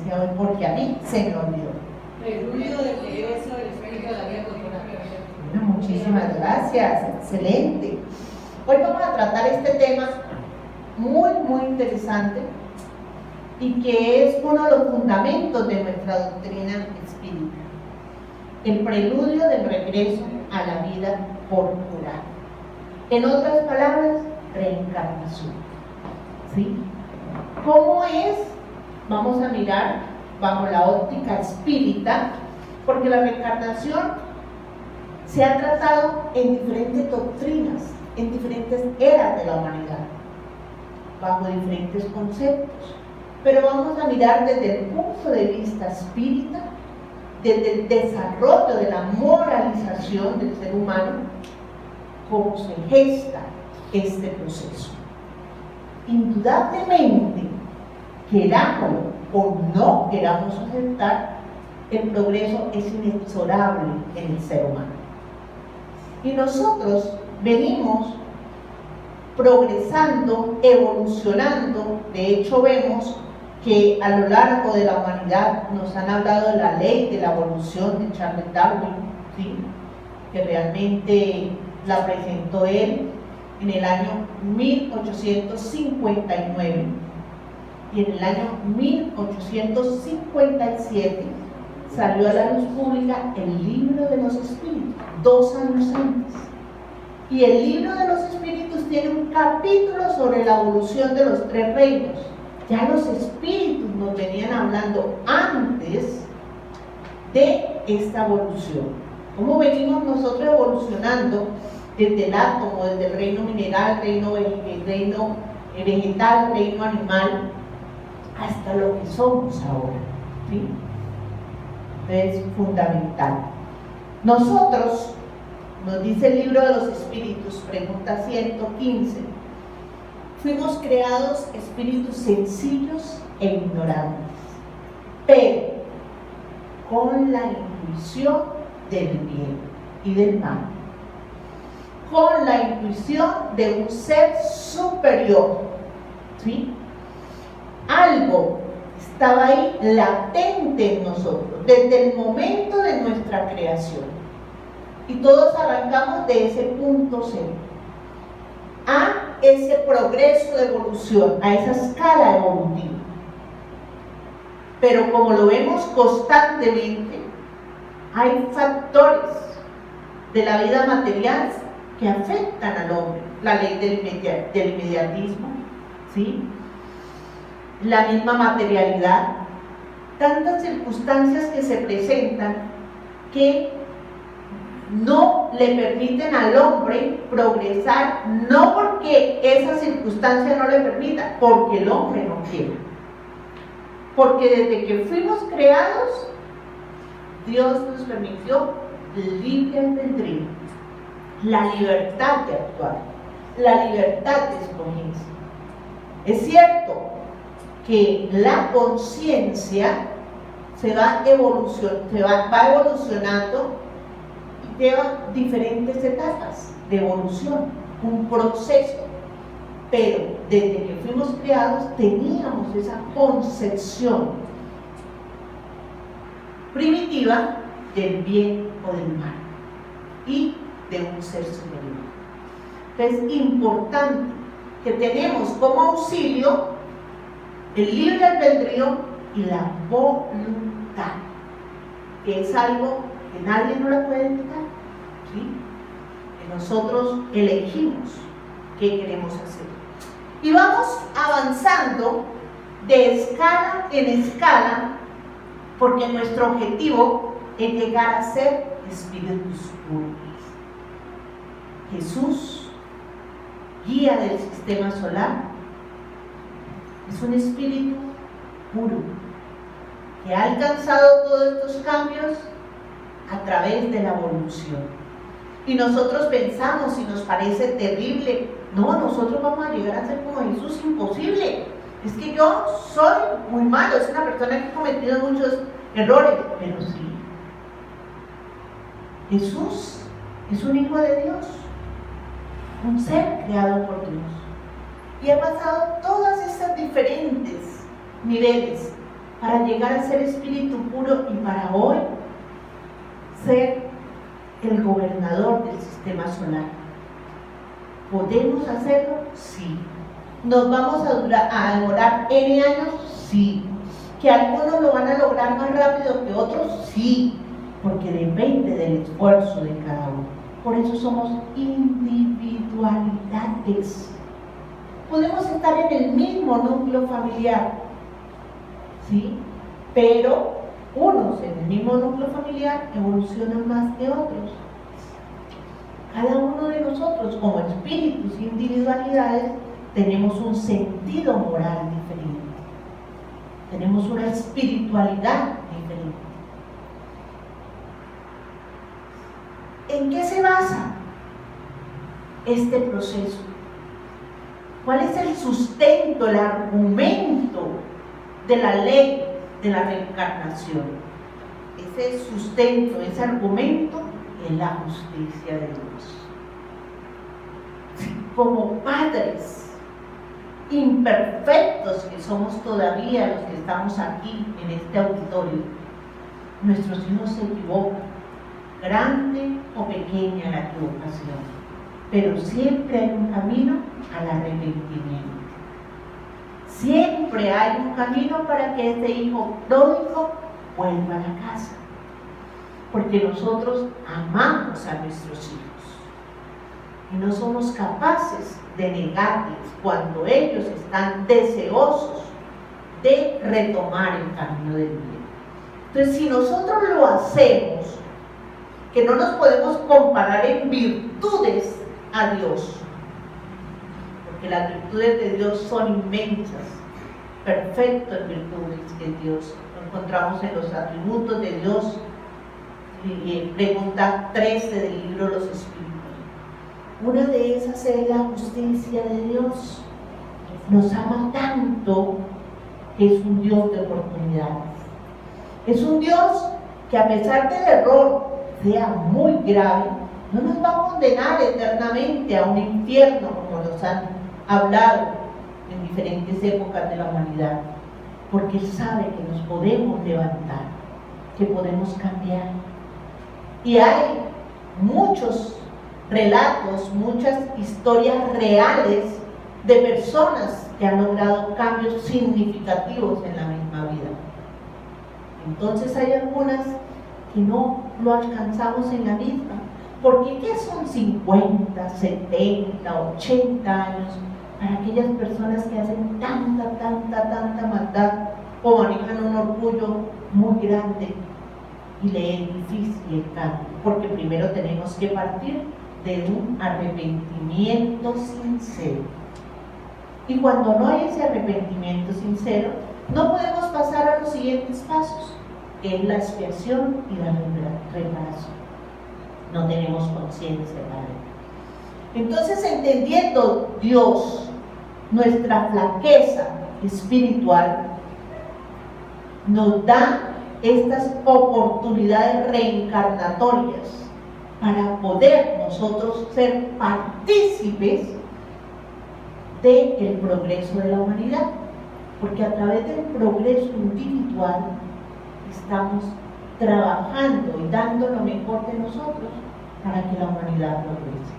iglesia hoy porque a mí se me olvidó. Preludio del regreso del espíritu de la vida corporal. Bueno, muchísimas gracias, excelente. Hoy vamos a tratar este tema muy, muy interesante y que es uno de los fundamentos de nuestra doctrina espírita. El preludio del regreso a la vida corporal. En otras palabras, reencarnación. ¿Sí? ¿Cómo es? Vamos a mirar bajo la óptica espírita, porque la reencarnación se ha tratado en diferentes doctrinas, en diferentes eras de la humanidad, bajo diferentes conceptos. Pero vamos a mirar desde el punto de vista espírita, desde el desarrollo de la moralización del ser humano, cómo se gesta este proceso. Indudablemente, queramos o no queramos aceptar, el progreso es inexorable en el ser humano. Y nosotros venimos progresando, evolucionando. De hecho, vemos que a lo largo de la humanidad nos han hablado de la ley de la evolución de Charles Darwin, ¿sí? Que realmente la presentó él en el año 1859, y en el año 1857 salió a la luz pública el Libro de los Espíritus, 2 años antes. Y el Libro de los Espíritus tiene un capítulo sobre la evolución de los 3 reinos. Ya los espíritus nos venían hablando antes de esta evolución. ¿Cómo venimos nosotros evolucionando desde el átomo, desde el reino mineral, reino vegetal, reino animal, hasta lo que somos ahora? ¿Sí? Es fundamental. Nosotros, nos dice el Libro de los Espíritus, pregunta 115, fuimos creados espíritus sencillos e ignorantes, pero con la intuición del bien y del mal, con la intuición de un ser superior, ¿sí? Algo estaba ahí latente en nosotros desde el momento de nuestra creación, y todos arrancamos de ese punto cero a ese progreso de evolución, a esa escala evolutiva. Pero como lo vemos constantemente, hay factores de la vida material que afectan al hombre. La ley del inmediatismo, ¿sí? La misma materialidad, tantas circunstancias que se presentan que no le permiten al hombre progresar, no porque esa circunstancia no le permita, porque el hombre no quiere. Porque desde que fuimos creados, Dios nos permitió el libre albedrío, la libertad de actuar, la libertad de escogerse. Es cierto que la conciencia va evolucionando, lleva diferentes etapas de evolución, un proceso, pero desde que fuimos creados teníamos esa concepción primitiva del bien o del mal y de un ser superior. Entonces es importante que tenemos como auxilio el libre albedrío y la voluntad, que es algo que nadie nos la puede quitar, ¿sí? Que nosotros elegimos qué queremos hacer. Y vamos avanzando de escala en escala, porque nuestro objetivo es llegar a ser espíritus puros. Jesús, guía del sistema solar, es un espíritu puro que ha alcanzado todos estos cambios a través de la evolución. Y nosotros pensamos, y nos parece terrible, no, nosotros vamos a llegar a ser como Jesús, imposible. Es que yo soy muy malo, es una persona que ha cometido muchos errores, pero sí. Jesús es un hijo de Dios, un ser creado por Dios. Y ha pasado todas estas diferentes niveles para llegar a ser espíritu puro y para hoy ser el gobernador del sistema solar. ¿Podemos hacerlo? Sí. ¿Nos vamos a demorar N años? Sí. ¿Que algunos lo van a lograr más rápido que otros? Sí, porque depende del esfuerzo de cada uno. Por eso somos individualidades. Podemos estar en el mismo núcleo familiar, ¿sí? Pero unos en el mismo núcleo familiar evolucionan más que otros. Cada uno de nosotros, como espíritus e individualidades, tenemos un sentido moral diferente. Tenemos una espiritualidad diferente. ¿En qué se basa este proceso? ¿Cuál es el sustento, el argumento de la ley de la reencarnación? Ese sustento, ese argumento es la justicia de Dios. Como padres imperfectos que somos todavía los que estamos aquí en este auditorio, nuestros hijos se equivocan, grande o pequeña la equivocación, pero siempre hay un camino al arrepentimiento. Siempre hay un camino para que este hijo pródigo vuelva a la casa, porque nosotros amamos a nuestros hijos y no somos capaces de negarles cuando ellos están deseosos de retomar el camino del bien. Entonces, si nosotros lo hacemos, que no nos podemos comparar en virtudes a Dios, porque las virtudes de Dios son inmensas, perfectas virtudes de Dios, lo encontramos en los atributos de Dios, y pregunta 13 del libro de los Espíritus. Una de esas es la justicia de Dios. Nos ama tanto que es un Dios de oportunidades. Es un Dios que, a pesar del error sea muy grave, no nos va a condenar eternamente a un infierno, como nos han hablado en diferentes épocas de la humanidad, porque Él sabe que nos podemos levantar, que podemos cambiar. Y hay muchos relatos, muchas historias reales de personas que han logrado cambios significativos en la misma vida. Entonces hay algunas que no lo alcanzamos en la misma, porque ¿qué son 50, 70, 80 años para aquellas personas que hacen tanta maldad o manejan un orgullo muy grande y le es difícil el cambio? Porque primero tenemos que partir de un arrepentimiento sincero. Y cuando no hay ese arrepentimiento sincero, no podemos pasar a los siguientes pasos, que es la expiación y la reparación. No tenemos conciencia para ello. Entonces, entendiendo Dios, nuestra flaqueza espiritual, nos da estas oportunidades reencarnatorias para poder nosotros ser partícipes del progreso de la humanidad, porque a través del progreso individual estamos trabajando y dando lo mejor de nosotros para que la humanidad progrese.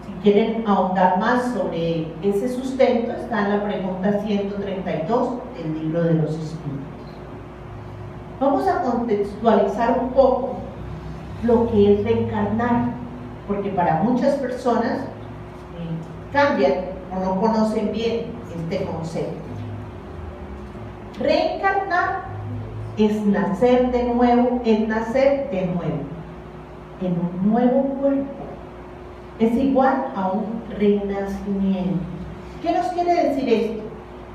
Si quieren ahondar más sobre ese sustento, está en la pregunta 132 del libro de los Espíritus. Vamos a contextualizar un poco lo que es reencarnar, porque para muchas personas cambian o no conocen bien este concepto. Reencarnar es nacer de nuevo, en un nuevo cuerpo. Es igual a un renacimiento. ¿Qué nos quiere decir esto?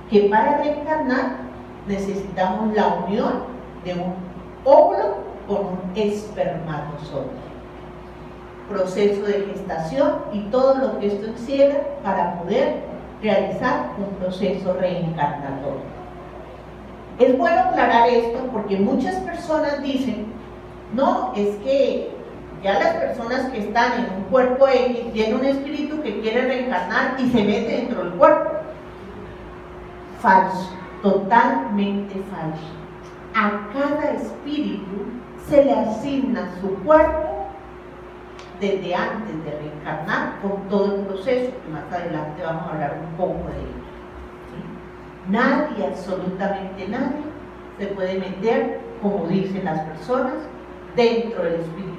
Que para reencarnar necesitamos la unión de un óvulo con un espermatozoide. Proceso de gestación y todo lo que esto encierra para poder realizar un proceso reencarnatorio. Es bueno aclarar esto porque muchas personas dicen, no, es que ya las personas que están en un cuerpo X tienen un espíritu que quiere reencarnar y se mete dentro del cuerpo. Falso. totalmente falso. A cada espíritu se le asigna su cuerpo desde antes de reencarnar, con todo el proceso, que más adelante vamos a hablar un poco de ello. ¿Sí? Nadie, absolutamente nadie, se puede meter, como dicen las personas, dentro del espíritu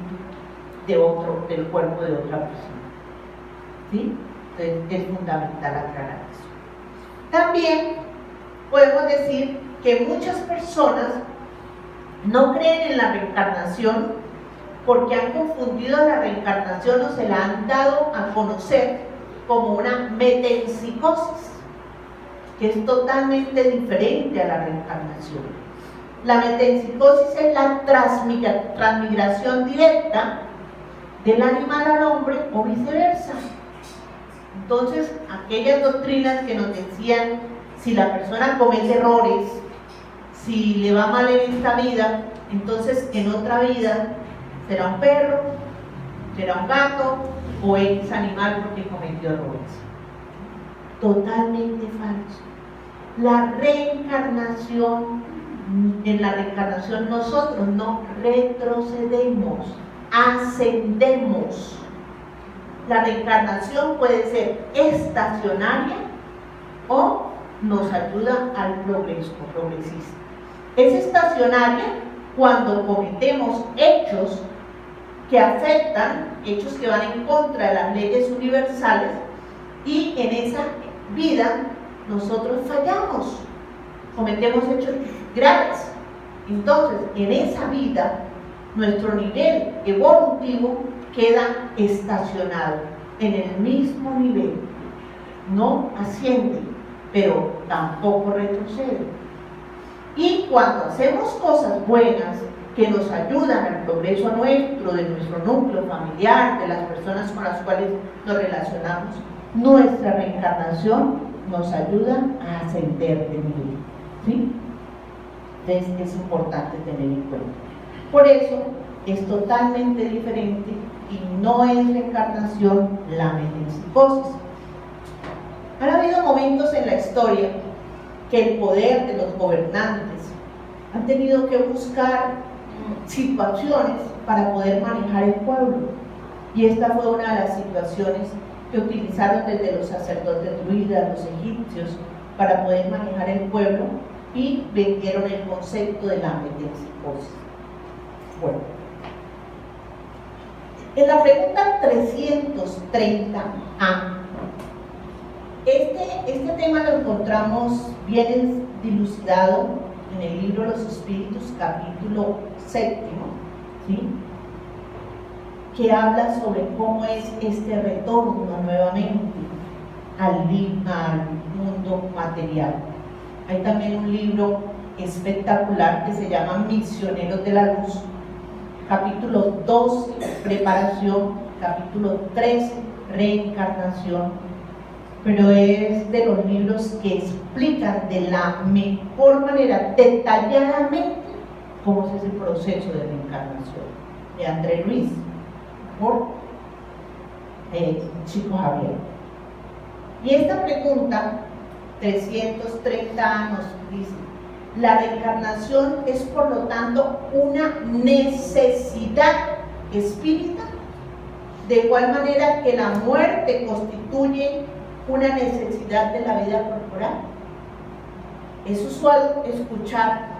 del cuerpo de otra persona. ¿Sí? Entonces es fundamental aclarar eso. También podemos decir que muchas personas no creen en la reencarnación porque han confundido la reencarnación o se la han dado a conocer como una metempsicosis, que es totalmente diferente a la reencarnación. La metempsicosis es la transmigración directa del animal al hombre o viceversa. Entonces, aquellas doctrinas que nos decían si la persona comete errores, si le va mal en esta vida, entonces en otra vida será un perro, será un gato o X animal porque cometió errores. Totalmente falso. La reencarnación, en la reencarnación nosotros no retrocedemos, ascendemos. La reencarnación puede ser estacionaria o nos ayuda al progreso progresista. Es estacionaria cuando cometemos hechos que afectan, hechos que van en contra de las leyes universales, y en esa vida nosotros fallamos, cometemos hechos graves. Entonces, en esa vida, nuestro nivel evolutivo queda estacionado en el mismo nivel, no asciende, pero tampoco retrocede. Y cuando hacemos cosas buenas que nos ayudan al progreso nuestro, de nuestro núcleo familiar, de las personas con las cuales nos relacionamos, nuestra reencarnación nos ayuda a ascender de nivel. ¿Sí? Entonces es importante tener en cuenta. Por eso es totalmente diferente y no es reencarnación la metempsicosis. Han habido momentos en la historia que el poder de los gobernantes han tenido que buscar situaciones para poder manejar el pueblo, y esta fue una de las situaciones que utilizaron desde los sacerdotes druidas, los egipcios, para poder manejar el pueblo, y vendieron el concepto de la metempsicosis. Bueno, en la pregunta 330A, este tema lo encontramos bien dilucidado en el libro Los Espíritus, capítulo 7, ¿sí? Que habla sobre cómo es este retorno nuevamente al mundo material. Hay también un libro espectacular que se llama Misioneros de la Luz, capítulo 12, preparación, capítulo 13, reencarnación, pero es de los libros que explican de la mejor manera, detalladamente, cómo es ese proceso de reencarnación, de André Luis, por Chico Javier. Y esta pregunta 330 nos dice: la reencarnación es por lo tanto una necesidad espírita, de igual manera que la muerte constituye una necesidad de la vida corporal. Es usual escuchar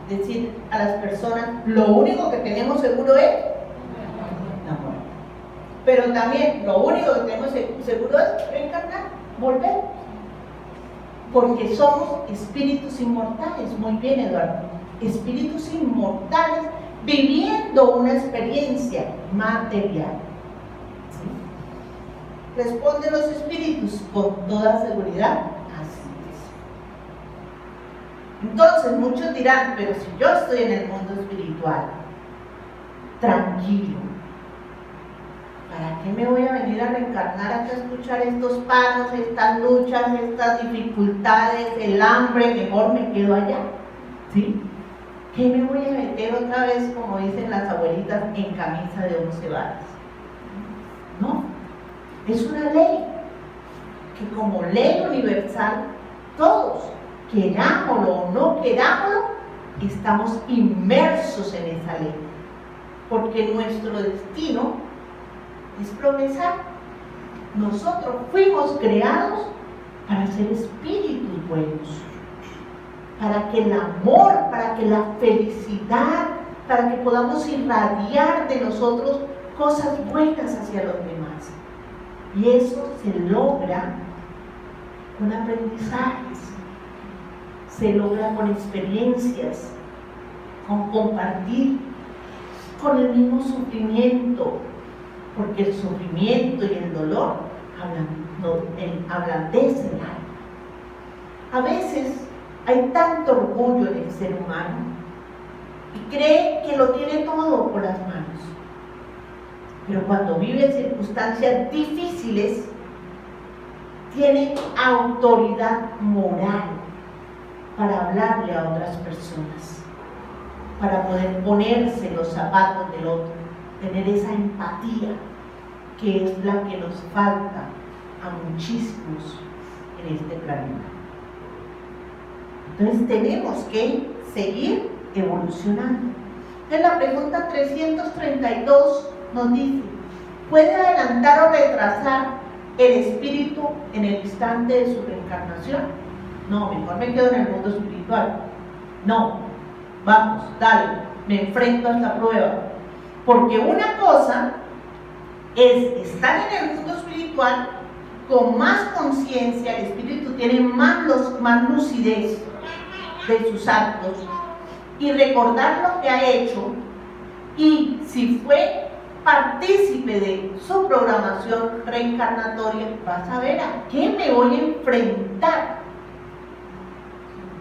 decir a las personas: lo único que tenemos seguro es la muerte, pero también lo único que tenemos seguro es reencarnar, volver, porque somos espíritus inmortales. Muy bien, Eduardo, espíritus inmortales viviendo una experiencia material. ¿Sí? Responden los espíritus con toda seguridad: así es. Entonces muchos dirán: pero si yo estoy en el mundo espiritual, tranquilo, ¿para qué me voy a venir a reencarnar acá a escuchar estos paros, estas luchas, estas dificultades, el hambre? Mejor me quedo allá. ¿Sí? ¿Qué me voy a meter otra vez, como dicen las abuelitas, en camisa de 11 varas? No, es una ley que, como ley universal, todos querámoslo o no querámoslo, estamos inmersos en esa ley, porque nuestro destino es progresar. Nosotros fuimos creados para ser espíritus buenos, para que el amor, para que la felicidad, para que podamos irradiar de nosotros cosas buenas hacia los demás. Y eso se logra con aprendizajes, se logra con experiencias, con compartir, con el mismo sufrimiento, porque el sufrimiento y el dolor ablandecen el alma. A veces hay tanto orgullo en el ser humano y cree que lo tiene todo por las manos. Pero cuando vive en circunstancias difíciles, tiene autoridad moral para hablarle a otras personas, para poder ponerse en los zapatos del otro, tener esa empatía que es la que nos falta a muchísimos en este planeta. Entonces tenemos que seguir evolucionando. Entonces la pregunta 332 nos dice: ¿puede adelantar o retrasar el espíritu en el instante de su reencarnación? No, mejor me quedo en el mundo espiritual. No, vamos, dale, me enfrento a esta prueba. Porque una cosa es estar en el mundo espiritual con más conciencia, el espíritu tiene más lucidez de sus actos y recordar lo que ha hecho, y si fue partícipe de su programación reencarnatoria, vas a ver a qué me voy a enfrentar.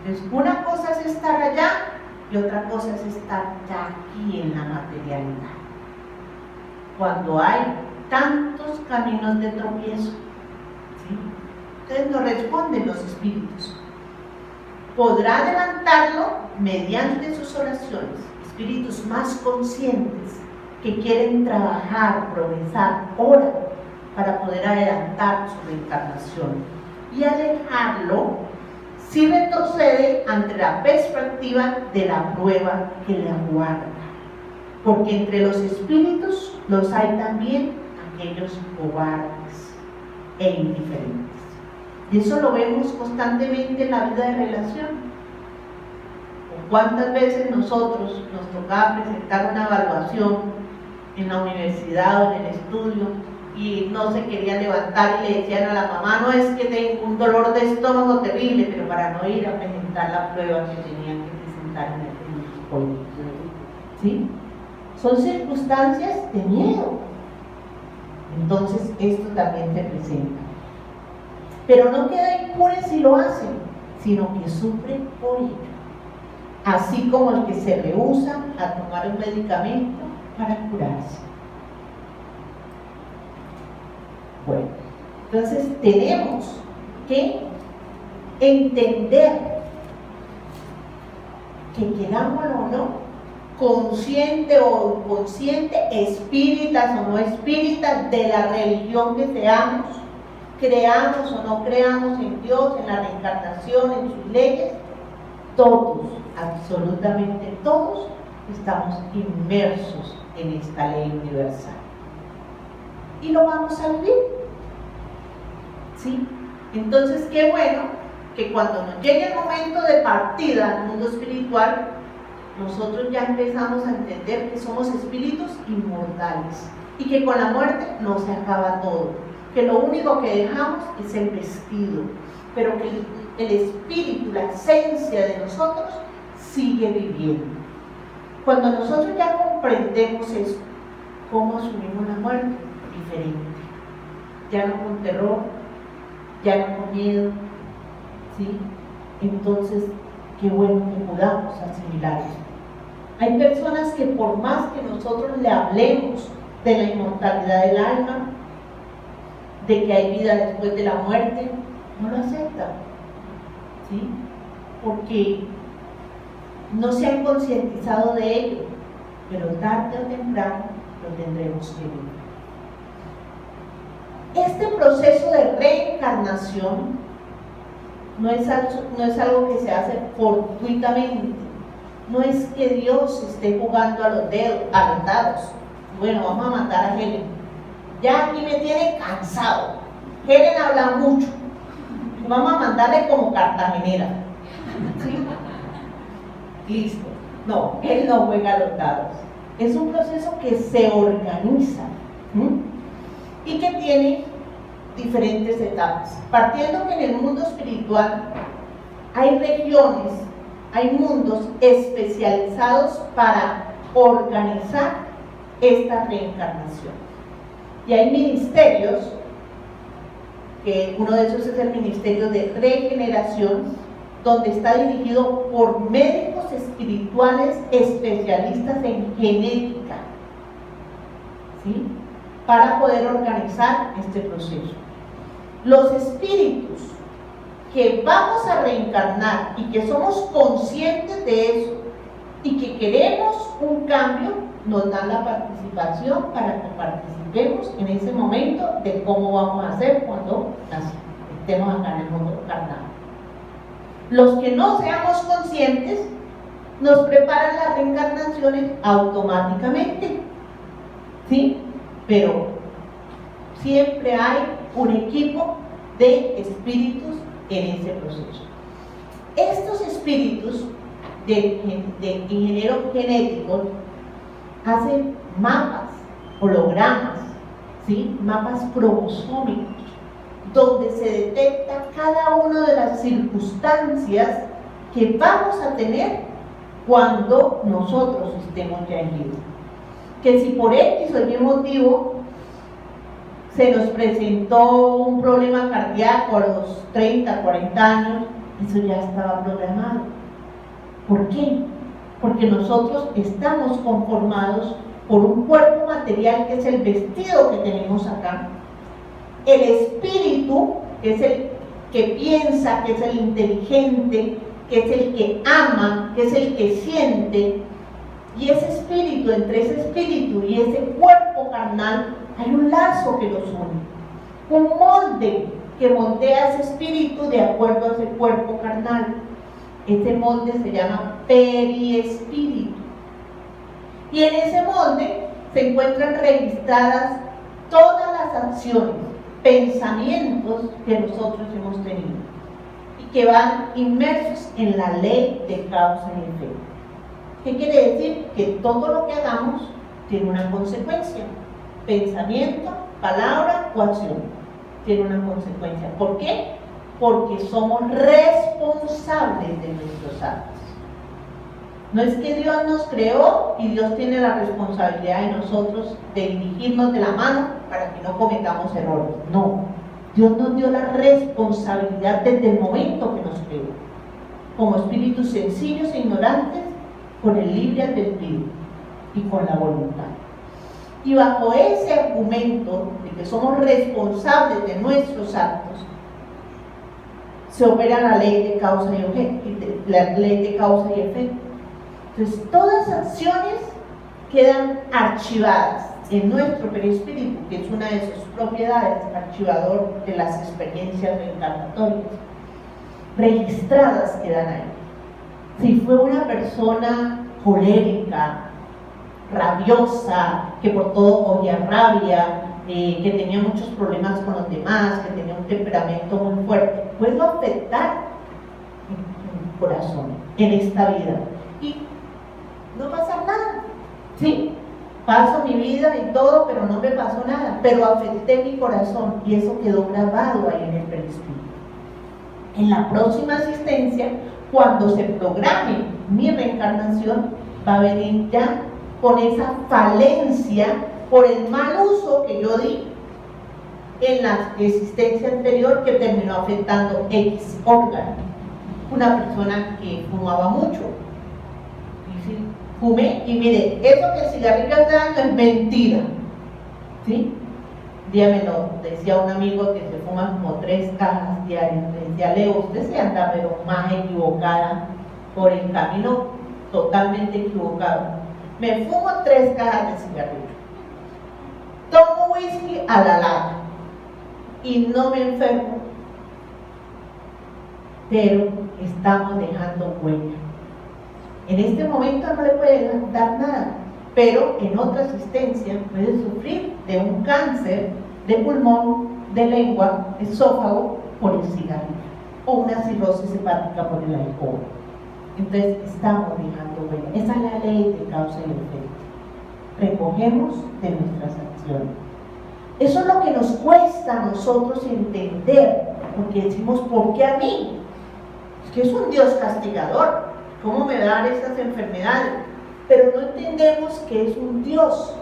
Entonces, una cosa es estar allá y otra cosa es estar ya aquí en la materialidad, cuando hay tantos caminos de tropiezo, ¿sí? Entonces nos responden los espíritus. Podrá adelantarlo mediante sus oraciones, espíritus más conscientes que quieren trabajar, progresar, oran para poder adelantar su reencarnación, y alejarlo si retrocede ante la perspectiva de la prueba que le aguarda, porque entre los espíritus los hay también aquellos cobardes e indiferentes. Y eso lo vemos constantemente en la vida de relación. ¿Cuántas veces nosotros nos tocaba presentar una evaluación en la universidad o en el estudio y no se quería levantar y le decían a la mamá: no, es que tengo un dolor de estómago terrible, pero para no ir a presentar la prueba que tenían que presentar en el colegio? ¿Sí? Son circunstancias de miedo. Entonces esto también se presenta. Pero no queda impune si lo hacen, sino que sufren por ello. Así como el que se rehúsa a tomar un medicamento para curarse. Bueno, entonces tenemos que entender que, querámoslo o no, consciente o inconsciente, espíritas o no espíritas, de la religión que seamos, creamos o no creamos en Dios, en la reencarnación, en sus leyes, todos, absolutamente todos, estamos inmersos en esta ley universal. Y lo vamos a vivir. ¿Sí? Entonces, qué bueno que cuando nos llegue el momento de partida al mundo espiritual, nosotros ya empezamos a entender que somos espíritus inmortales y que con la muerte no se acaba todo, que lo único que dejamos es el vestido, pero que el espíritu, la esencia de nosotros, sigue viviendo. Cuando nosotros ya comprendemos eso, ¿cómo asumimos la muerte? Diferente. Ya no con terror, ya no con miedo, ¿sí? Entonces, qué bueno que podamos asimilar eso. Hay personas que por más que nosotros le hablemos de la inmortalidad del alma, de que hay vida después de la muerte, no lo aceptan, ¿sí? Porque no se han concientizado de ello, pero tarde o temprano lo tendremos que vivir. Este proceso de reencarnación no es algo que se hace fortuitamente. No es que Dios esté jugando a los dados. Bueno, vamos a matar a Helen. Ya aquí me tiene cansado. Helen habla mucho. Vamos a mandarle como cartagenera. ¿Sí? Listo. No, él no juega a los dados. Es un proceso que se organiza y que tiene diferentes etapas. Partiendo que en el mundo espiritual hay regiones, hay mundos especializados para organizar esta reencarnación. Y hay ministerios, que uno de esos es el Ministerio de Regeneración, donde está dirigido por médicos espirituales especialistas en genética, ¿sí? Para poder organizar este proceso. Los espíritus que vamos a reencarnar y que somos conscientes de eso y que queremos un cambio, nos dan la participación para que participemos en ese momento de cómo vamos a hacer cuando estemos acá en el mundo carnal. Los que no seamos conscientes nos preparan las reencarnaciones automáticamente, ¿sí? Pero siempre hay un equipo de espíritus en ese proceso. Estos espíritus de ingenieros genéticos hacen mapas, hologramas, ¿sí? Mapas cromosómicos, donde se detecta cada una de las circunstancias que vamos a tener cuando nosotros estemos ya en vida. Que si por X o Y motivo se nos presentó un problema cardíaco a los 30, 40 años, eso ya estaba programado. ¿Por qué? Porque nosotros estamos conformados por un cuerpo material que es el vestido que tenemos acá, el espíritu, que es el que piensa, que es el inteligente, que es el que ama, que es el que siente, y ese espíritu, entre ese espíritu y ese cuerpo carnal, hay un lazo que los une, un molde que moldea ese espíritu de acuerdo a ese cuerpo carnal. Este molde se llama periespíritu. Y en ese molde se encuentran registradas todas las acciones, pensamientos que nosotros hemos tenido y que van inmersos en la ley de causa y efecto. ¿Qué quiere decir? Que todo lo que hagamos tiene una consecuencia. Pensamiento, palabra o acción tiene una consecuencia. ¿Por qué? Porque somos responsables de nuestros actos. No es que Dios nos creó y Dios tiene la responsabilidad de nosotros de dirigirnos de la mano para que no cometamos errores. No, Dios nos dio la responsabilidad desde el momento que nos creó, como espíritus sencillos e ignorantes, con el libre albedrío y con la voluntad. Y bajo ese argumento de que somos responsables de nuestros actos, se opera la ley de causa y efecto, la ley de causa y efecto. Entonces, todas las acciones quedan archivadas en nuestro perispíritu, que es una de sus propiedades, archivador de las experiencias reencarnatorias. Registradas quedan ahí. Si fue una persona colérica, rabiosa, que por todo cogía rabia, que tenía muchos problemas con los demás, que tenía un temperamento muy fuerte, puede afectar el corazón en esta vida y no pasa nada, ¿sí? Paso mi vida y todo, pero no me pasó nada, pero afecté mi corazón y eso quedó grabado ahí en el perispíritu. En la próxima asistencia, cuando se programe mi reencarnación, va a venir ya con esa falencia por el mal uso que yo di en la existencia anterior, que terminó afectando X órgano. Una persona que fumaba mucho, y sí, fumé y mire, eso que el cigarrillo hace daño es mentira, ¿sí? Un día me lo decía un amigo que se fuma como 3 cajas diarias. Me decía, Leo, usted se anda pero más equivocada, por el camino totalmente equivocado. Me fumo 3 cajas de cigarrillo, tomo whisky a la lata y no me enfermo. pero estamos dejando huella. En este momento no le puede dar nada, pero en otra asistencia puede sufrir de un cáncer de pulmón, de lengua, esófago por el cigarrillo, o una cirrosis hepática por el alcohol. Entonces estamos dejando huella. Esa es la ley de causa y efecto. Recogemos de nuestras acciones. Eso es lo que nos cuesta a nosotros entender, porque decimos, ¿por qué a mí? Es que es un Dios castigador, ¿cómo me va a dar esas enfermedades? Pero no entendemos que es un Dios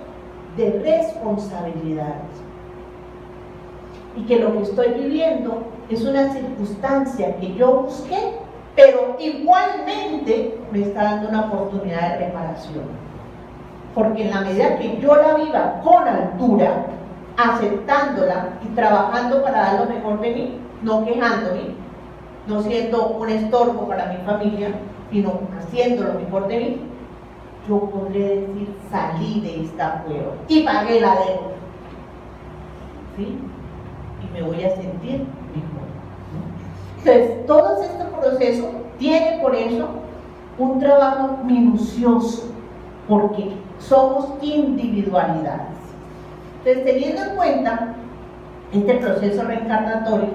de responsabilidades y que lo que estoy viviendo es una circunstancia que yo busqué, pero igualmente me está dando una oportunidad de reparación, porque en la medida que yo la viva con altura, aceptándola y trabajando para dar lo mejor de mí, no quejándome, no siendo un estorbo para mi familia, sino haciendo lo mejor de mí, yo podré decir, salí de esta prueba y pagué la deuda, ¿sí? Y me voy a sentir mejor, ¿no? Entonces, todo este proceso tiene por eso un trabajo minucioso, porque somos individualidades. Entonces, teniendo en cuenta este proceso reencarnatorio,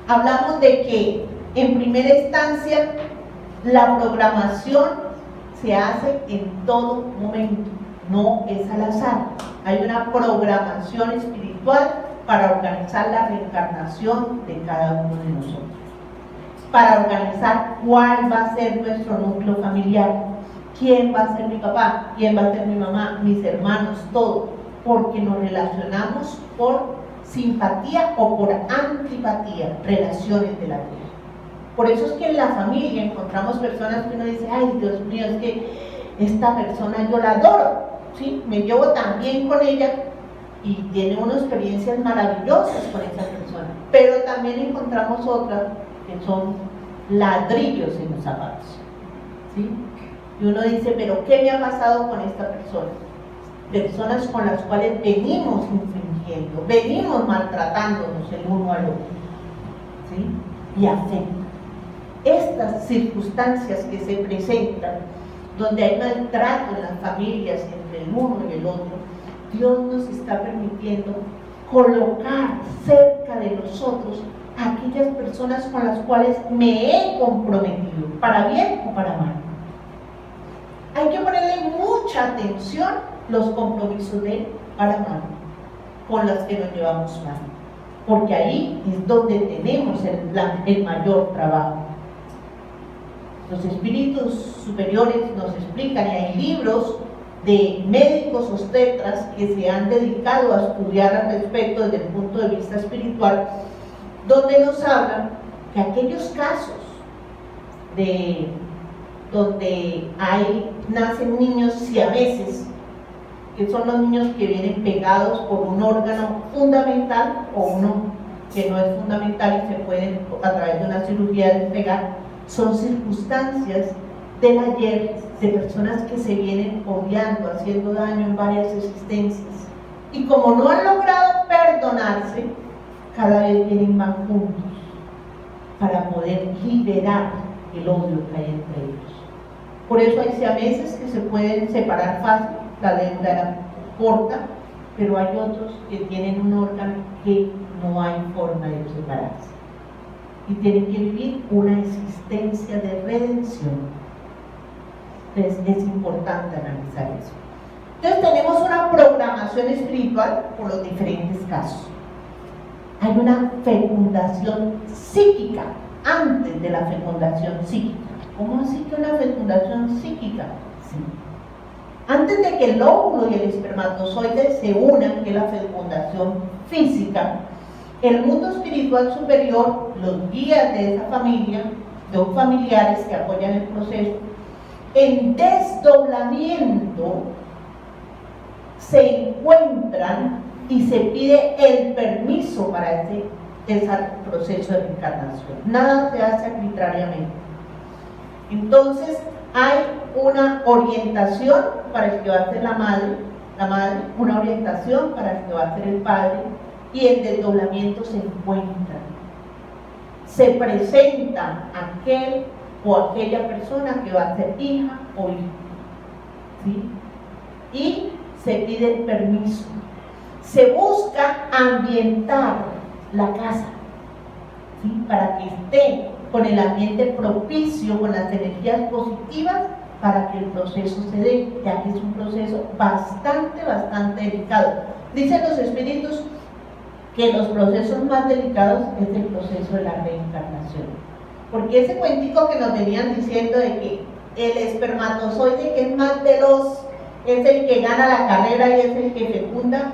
hablamos de que en primera instancia la programación se hace en todo momento, no es al azar. Hay una programación espiritual para organizar la reencarnación de cada uno de nosotros, para organizar cuál va a ser nuestro núcleo familiar, quién va a ser mi papá, quién va a ser mi mamá, mis hermanos, todo, porque nos relacionamos por simpatía o por antipatía, relaciones de la vida. Por eso es que en la familia encontramos personas que uno dice, ay Dios mío, es que esta persona yo la adoro, ¿sí? Me llevo tan bien con ella y tiene unas experiencias maravillosas con esa persona, pero también encontramos otras que son ladrillos en los zapatos, ¿sí? Y uno dice, pero ¿qué me ha pasado con esta persona? Personas con las cuales venimos infringiendo, venimos maltratándonos el uno al otro, ¿sí? Y afecta. Estas circunstancias que se presentan, donde hay maltrato en las familias entre el uno y el otro, Dios nos está permitiendo colocar cerca de nosotros a aquellas personas con las cuales me he comprometido, para bien o para mal. Hay que ponerle mucha atención los compromisos de para mal, con las que nos llevamos mal, porque ahí es donde tenemos el mayor trabajo. Los espíritus superiores nos explican, y hay libros de médicos obstetras que se han dedicado a estudiar al respecto desde el punto de vista espiritual, donde nos hablan que aquellos casos donde nacen niños siameses, que son los niños que vienen pegados por un órgano fundamental o uno que no es fundamental y se pueden a través de una cirugía despegar, son circunstancias del ayer, de personas que se vienen odiando, haciendo daño en varias existencias, y como no han logrado perdonarse, cada vez vienen más juntos para poder liberar el odio que hay entre ellos. Por eso hay siameses que se pueden separar fácil, la deuda era corta, pero hay otros que tienen un órgano que no hay forma de separarse y tienen que vivir una existencia de redención. Entonces es importante analizar eso. Entonces tenemos una programación espiritual por los diferentes casos. Hay una fecundación psíquica antes de la fecundación psíquica. ¿Cómo así que una fecundación psíquica? Sí. Antes de que el óvulo y el espermatozoide se unan, que es la fecundación física, el mundo espiritual superior, los guías de esa familia, los familiares que apoyan el proceso, en desdoblamiento se encuentran y se pide el permiso para ese proceso de reencarnación. Nada se hace arbitrariamente. Entonces hay una orientación para el que va a ser la madre, una orientación para el que va a ser el padre, y el desdoblamiento se encuentran. se presenta aquel o aquella persona que va a ser hija o hijo, ¿sí? Y se pide el permiso. Se busca ambientar la casa, ¿sí? Para que esté con el ambiente propicio, con las energías positivas, para que el proceso se dé, ya que es un proceso bastante delicado. Dicen los espíritus que los procesos más delicados es el proceso de la reencarnación, porque ese cuentico que nos venían diciendo de que el espermatozoide que es más veloz es el que gana la carrera y es el que fecunda,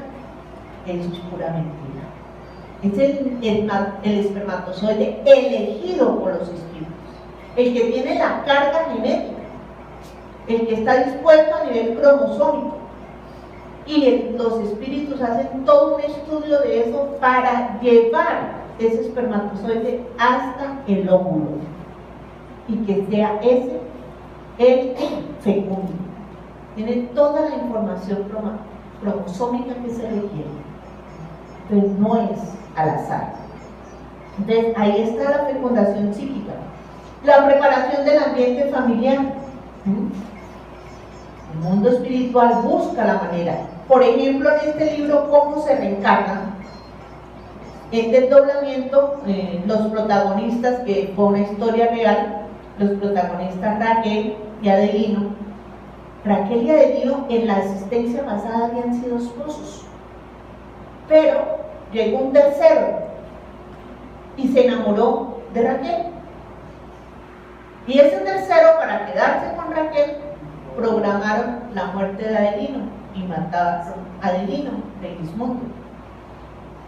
eso es pura mentira. Es el espermatozoide elegido por los espíritus, el que tiene la carga genética, el que está dispuesto a nivel cromosómico. Y los espíritus hacen todo un estudio de eso para llevar ese espermatozoide hasta el óvulo y que sea ese el que fecunde. Tiene toda la información cromosómica que se requiere. Entonces no es al azar. Entonces ahí está la fecundación psíquica. La preparación del ambiente familiar. El mundo espiritual busca la manera. Por ejemplo, en este libro, ¿Cómo se reencarna? En Desdoblamiento, los protagonistas, que fue una historia real, los protagonistas Raquel y Adelino. Raquel y Adelino en la existencia pasada habían sido esposos, pero llegó un tercero y se enamoró de Raquel. Y ese tercero, para quedarse con Raquel, programaron la muerte de Adelino y mataron a Adelino, Segismundo.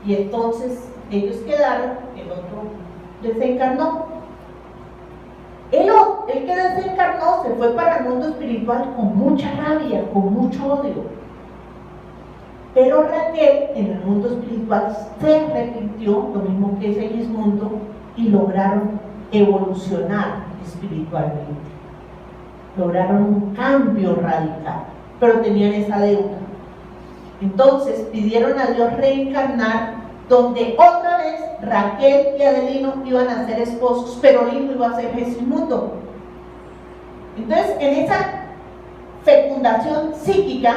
Y entonces ellos quedaron, el otro desencarnó. El que desencarnó se fue para el mundo espiritual con mucha rabia, con mucho odio. Pero Raquel en el mundo espiritual se arrepintió, lo mismo que Segismundo, y lograron evolucionar espiritualmente. Lograron un cambio radical, pero tenían esa deuda. Entonces pidieron a Dios reencarnar, donde otra vez Raquel y Adelino iban a ser esposos, pero el hijo iba a ser Segismundo. Entonces, en esa fecundación psíquica,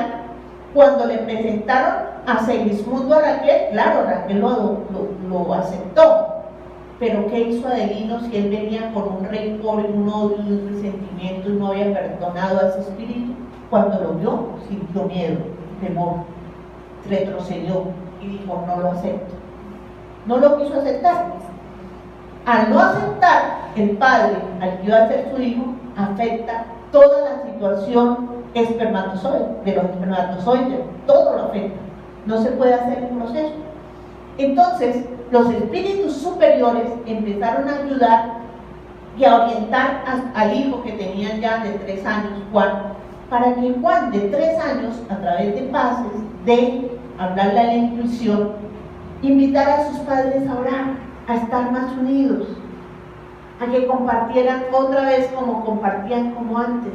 cuando le presentaron a Segismundo a Raquel, claro, Raquel lo aceptó. Pero ¿qué hizo Adelino si él venía con un rencor, un odio, un resentimiento y no había perdonado a ese espíritu? Cuando lo vio, sintió miedo, temor, retrocedió y dijo: no lo acepto. No lo quiso aceptar. Al no aceptar, el padre, al que iba a ser su hijo, afecta toda la situación espermatozoide, de los espermatozoides, todo lo afecta. No se puede hacer un proceso. Entonces, los espíritus superiores empezaron a ayudar y a orientar al hijo que tenían ya de 3 años, Juan, para que Juan de 3 años, a través de pases, de hablarle a la intuición, invitara a sus padres a orar, a estar más unidos, a que compartieran otra vez como compartían como antes.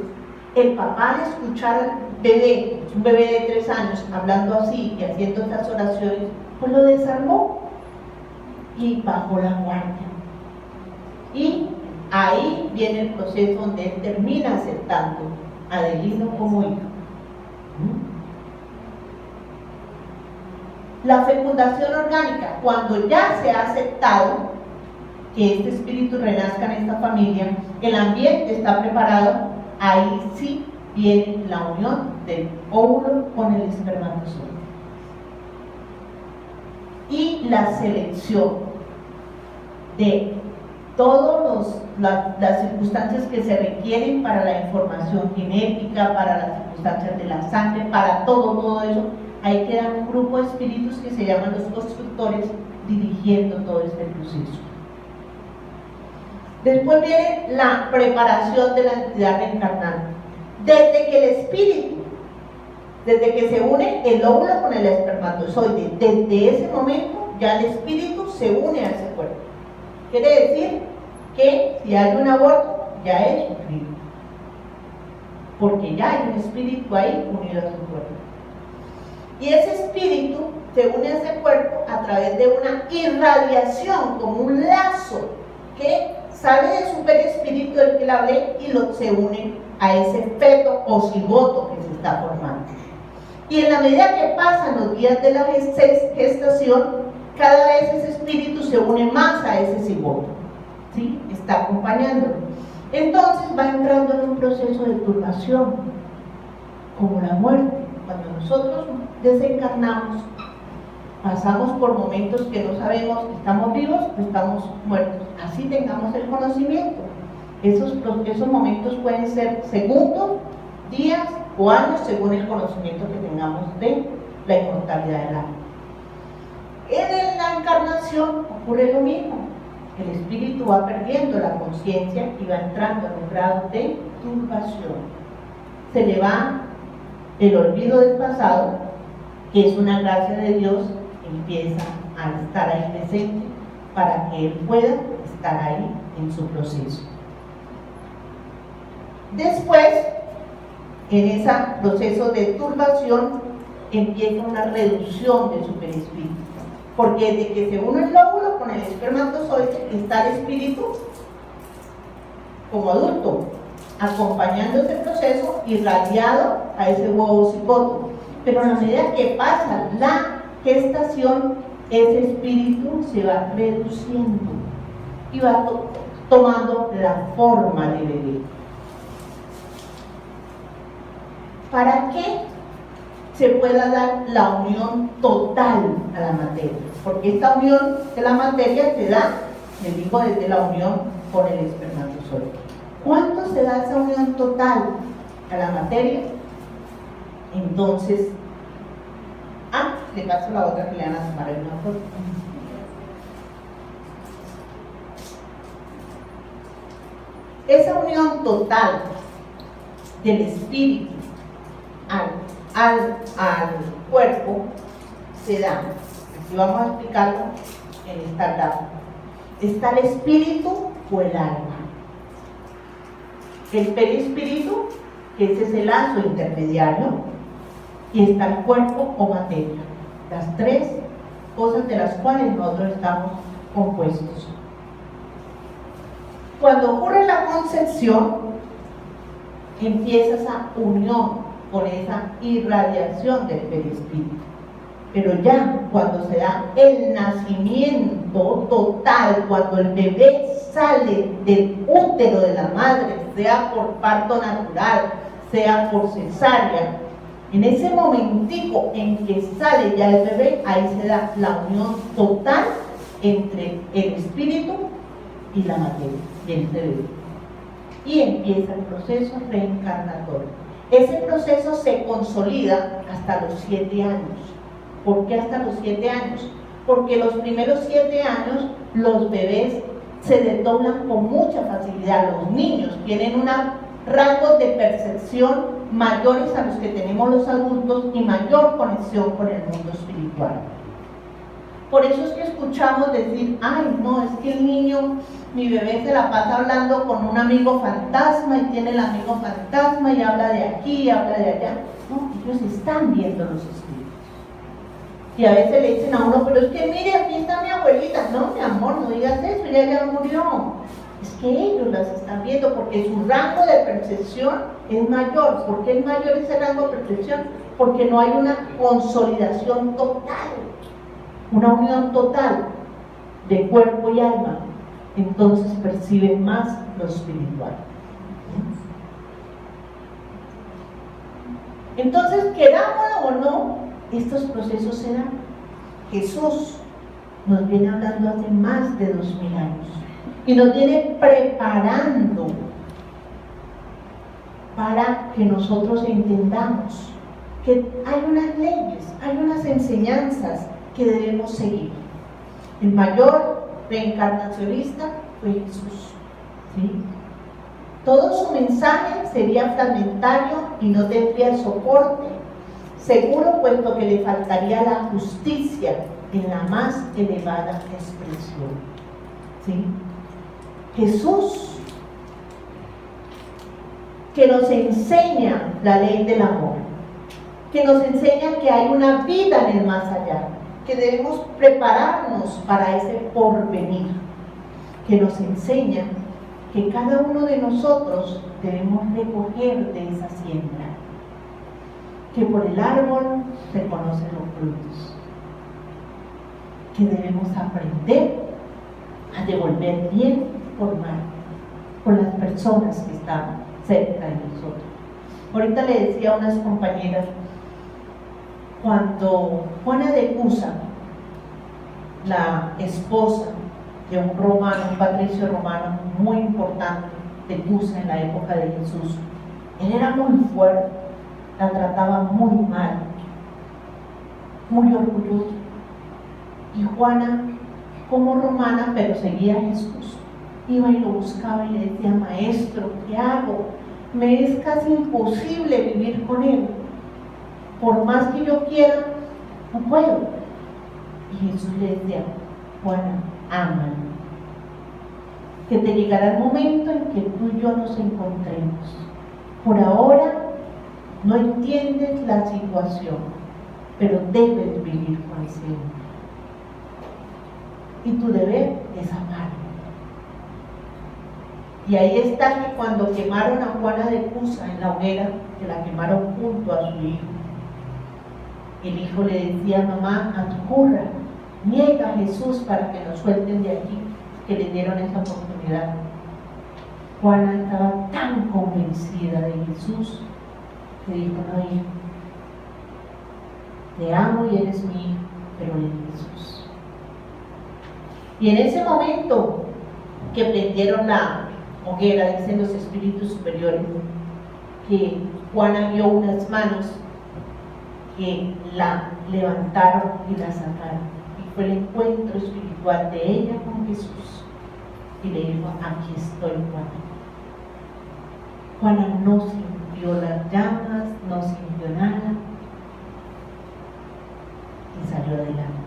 El papá, al escuchar al bebé, un bebé de 3 años, hablando así y haciendo estas oraciones, pues lo desarmó y bajó la guardia. Y ahí viene el proceso donde él termina aceptando a Adelino como hijo. La fecundación orgánica, cuando ya se ha aceptado que este espíritu renazca en esta familia, el ambiente está preparado, ahí sí viene la unión del óvulo con el espermatozoide. Y la selección de todas las circunstancias que se requieren para la información genética, para las circunstancias de la sangre, para todo eso. Ahí queda un grupo de espíritus que se llaman los constructores, dirigiendo todo este proceso. Después viene la preparación de la entidad reencarnante. Desde que el espíritu, desde que se une el óvulo con el espermatozoide, desde ese momento ya el espíritu se une a ese cuerpo. Quiere decir que si hay un aborto, ya es sufrido, porque ya hay un espíritu ahí unido a su cuerpo. Y ese espíritu se une a ese cuerpo a través de una irradiación, como un lazo que sale del superespíritu del que le hablé y se une a ese feto o cigoto que se está formando. Y en la medida que pasan los días de la gestación, cada vez ese espíritu se une más a ese cigoto, ¿sí? Está acompañándolo. Entonces va entrando en un proceso de turbación, como la muerte. Cuando nosotros desencarnamos, pasamos por momentos que no sabemos si estamos vivos o estamos muertos. Así tengamos el conocimiento. Esos momentos pueden ser segundos, días o años según el conocimiento que tengamos de la inmortalidad del alma. En la encarnación ocurre lo mismo. El espíritu va perdiendo la conciencia y va entrando en un grado de turbación. Se le va el olvido del pasado, que es una gracia de Dios, empieza a estar ahí presente para que él pueda estar ahí en su proceso. Después, en ese proceso de turbación, empieza una reducción del superespíritu, porque desde que se une el óvulo con el espermatozoide está el espíritu como adulto, acompañando ese proceso irradiado a ese huevo cigoto. Pero a la medida que pasa la gestación, ese espíritu se va reduciendo y va tomando la forma de bebé. Para que se pueda dar la unión total a la materia, porque esta unión de la materia se da, les digo, desde la unión con el espermatozoide. ¿Cuándo se da esa unión total a la materia? Entonces, le paso la otra que le van a tomar en una foto. Esa unión total del espíritu al cuerpo se da, aquí vamos a explicarlo en esta gráfica. Está el espíritu o el alma, el perispíritu, que ese es el lazo intermediario, y está el cuerpo o materia, las tres cosas de las cuales nosotros estamos compuestos. Cuando ocurre la concepción, empieza esa unión con esa irradiación del perispíritu. Pero ya cuando se da el nacimiento total, cuando el bebé sale del útero de la madre, sea por parto natural, sea por cesárea, en ese momentico en que sale ya el bebé, ahí se da la unión total entre el espíritu y la materia, y el bebé. Y empieza el proceso reencarnatorio. Ese proceso se consolida hasta los 7 años. ¿Por qué hasta los 7 años? Porque los primeros 7 años los bebés se desdoblan con mucha facilidad. Los niños tienen unos rasgos de percepción mayores a los que tenemos los adultos y mayor conexión con el mundo espiritual. Por eso es que escuchamos decir, ay no, es que el niño, mi bebé se la pasa hablando con un amigo fantasma y tiene el amigo fantasma y habla de aquí y habla de allá. No, ellos están viendo los espíritus. Y a veces le dicen a uno, pero es que mire, aquí está mi abuelita. No, mi amor, no digas eso, ella ya murió. Es que ellos las están viendo porque su rango de percepción es mayor. ¿Por qué es mayor ese rango de percepción? Porque no hay una consolidación total, una unión total de cuerpo y alma. Entonces perciben más lo espiritual. Entonces, querámoslo o no, estos procesos se dan. Jesús nos viene hablando hace más de 2000 años y nos viene preparando para que nosotros entendamos que hay unas leyes, hay unas enseñanzas que debemos seguir. El mayor reencarnacionista fue Jesús, ¿sí? Todo su mensaje sería fragmentario y no tendría soporte seguro, puesto que le faltaría la justicia en la más elevada expresión, ¿sí? Jesús, que nos enseña la ley del amor, que nos enseña que hay una vida en el más allá, que debemos prepararnos para ese porvenir. que nos enseña que cada uno de nosotros debemos recoger de esa siembra, que por el árbol se conocen los frutos, que debemos aprender a devolver bien por mal con las personas que están cerca de nosotros. Ahorita le decía a unas compañeras, cuando Juana de Cusa, la esposa de un romano, un patricio romano muy importante de Cusa en la época de Jesús, él era muy fuerte, la trataba muy mal, muy orgulloso. Y Juana, como romana, pero seguía a Jesús, iba y lo buscaba y le decía: maestro, ¿qué hago? Me es casi imposible vivir con él. Por más que yo quiera, no puedo. Y Jesús le decía: Juana, ámalo, que te llegará el momento en que tú y yo nos encontremos. Por ahora no entiendes la situación, pero debes vivir con ese hombre. Y tu deber es amarlo. Y ahí está que cuando quemaron a Juana de Cusa en la hoguera, que la quemaron junto a su hijo, el hijo le decía: mamá, atcurra, niega a Jesús para que nos suelten de aquí, que le dieron esa oportunidad. Juana estaba tan convencida de Jesús que dijo: no, hijo, te amo y eres mi hijo, pero de Jesús. Y en ese momento que prendieron la hoguera, dicen los espíritus superiores, que Juana vio unas manos que la levantaron y la sacaron. Y fue el encuentro espiritual de ella con Jesús. Y le dijo: aquí estoy, Juana. Juana no sintió las llamas, no sintió nada, y salió adelante.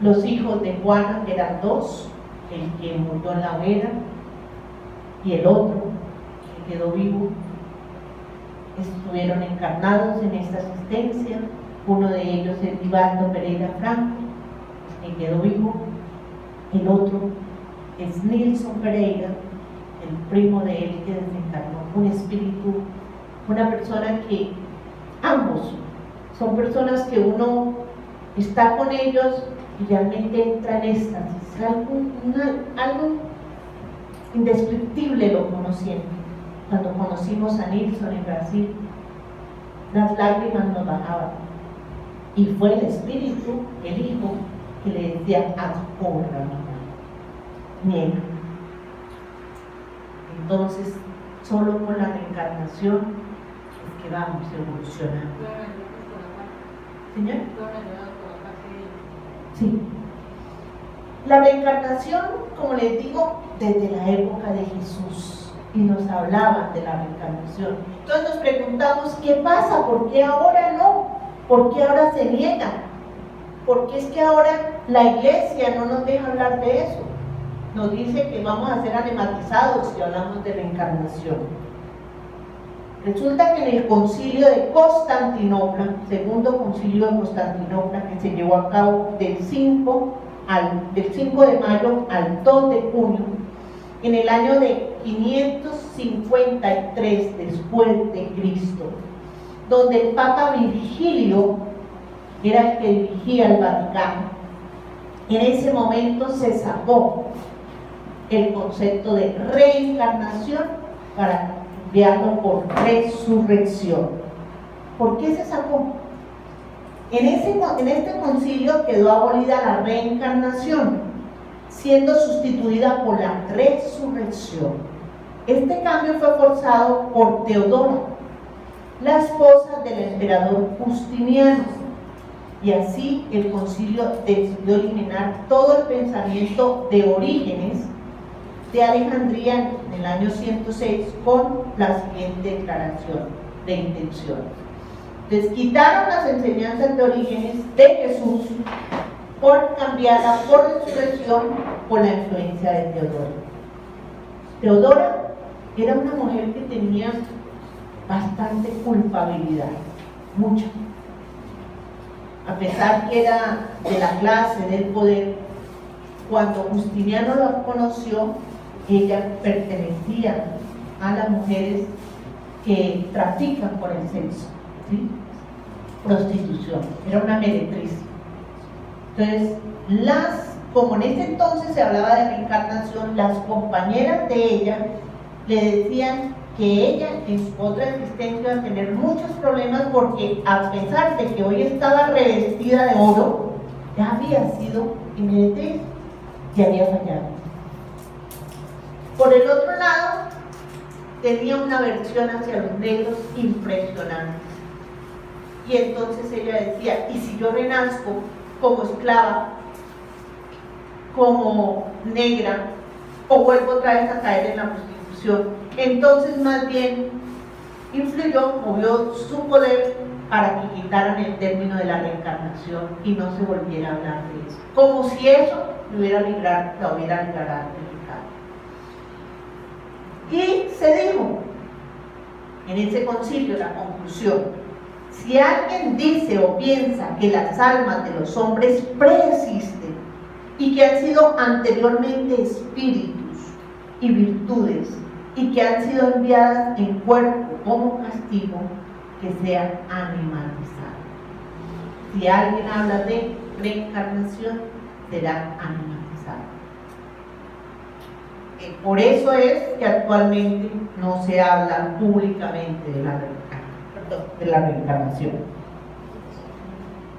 Los hijos de Juana, que eran dos, el que murió en la hoguera y el otro, que quedó vivo, estuvieron encarnados en esta existencia. Uno de ellos es Vivaldo Pereira Franco, que quedó vivo. El otro es Nilson Pereira, el primo de él que desencarnó, un espíritu, una persona que ambos son personas que uno está con ellos y realmente entra en éxtasis, algo indescriptible lo que uno siente. Cuando conocimos a Nilson en Brasil, las lágrimas nos bajaban, y fue el espíritu, el hijo, que le decía: atcurra, mamá, niega. Entonces, solo con la reencarnación es que vamos evolucionando. ¿Señor? Sí. La reencarnación, como les digo, desde la época de Jesús, y nos hablaban de la reencarnación. Entonces nos preguntamos: ¿qué pasa? ¿Por qué ahora no? ¿Por qué ahora se niega? ¿Por qué es que ahora la iglesia no nos deja hablar de eso? Nos dice que vamos a ser anematizados si hablamos de reencarnación. Resulta que en el concilio de Constantinopla, segundo concilio de Constantinopla, que se llevó a cabo del 5 de mayo al 2 de junio, en el año de 553 después de Cristo, donde el Papa Virgilio era el que dirigía el Vaticano, en ese momento se sacó el concepto de reencarnación para cambiarlo por resurrección. ¿Por qué se sacó? En este concilio quedó abolida la reencarnación, siendo sustituida por la resurrección. Este cambio fue forzado por Teodora, la esposa del emperador Justiniano, y así el concilio decidió eliminar todo el pensamiento de Orígenes de Alejandría en el año 106 con la siguiente declaración de intención. Les quitaron las enseñanzas de Orígenes de Jesús por cambiarla por resurrección por la influencia de Teodora. Teodora era una mujer que tenía bastante culpabilidad, mucha. A pesar que era de la clase del poder, cuando Justiniano la conoció, ella pertenecía a las mujeres que trafican por el sexo, ¿sí? Prostitución, era una meretriz. Entonces, como en ese entonces se hablaba de reencarnación, las compañeras de ella le decían que ella en su otra existencia iba a tener muchos problemas porque a pesar de que hoy estaba revestida de oro, ya había sido meretriz y había fallado. Por el otro lado, tenía una aversión hacia los negros impresionante. Y entonces ella decía, ¿y si yo renazco como esclava, como negra, o vuelvo otra vez a caer en la prostitución? Entonces más bien influyó, movió su poder para que quitaran el término de la reencarnación y no se volviera a hablar de eso, como si eso la hubiera librado del pecado. Y se dijo en ese concilio, la conclusión: si alguien dice o piensa que las almas de los hombres preexisten y que han sido anteriormente espíritus y virtudes y que han sido enviadas en cuerpo como castigo, que sean animalizadas. Si alguien habla de reencarnación, será animalizado. Por eso es que actualmente no se habla públicamente de la reencarnación.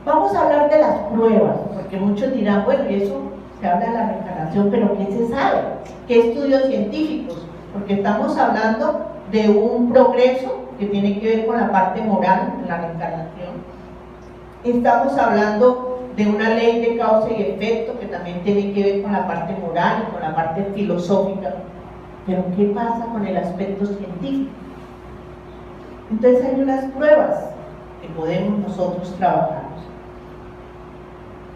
Vamos a hablar de las pruebas, porque muchos dirán, bueno, y eso se habla de la reencarnación, pero ¿qué se sabe? ¿Qué estudios científicos? Porque estamos hablando de un progreso que tiene que ver con la parte moral de la reencarnación. Estamos hablando de una ley de causa y efecto que también tiene que ver con la parte moral y con la parte filosófica. Pero ¿qué pasa con el aspecto científico? Entonces hay unas pruebas que podemos nosotros trabajar.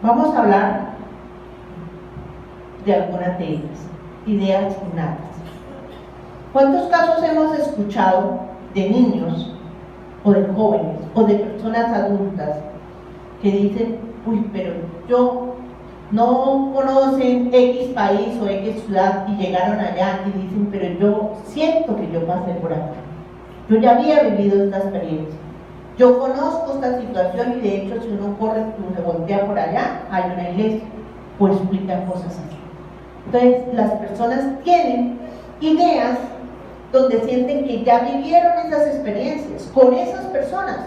Vamos a hablar de algunas de ellas, ideas innatas. ¿Cuántos casos hemos escuchado de niños o de jóvenes o de personas adultas que dicen, uy, pero yo no conocen X país o X ciudad y llegaron allá y dicen, pero yo siento que yo pasé por acá, yo ya había vivido esta experiencia, yo conozco esta situación y de hecho si uno corre y se voltea por allá hay una iglesia o explican cosas así? Entonces las personas tienen ideas donde sienten que ya vivieron esas experiencias con esas personas,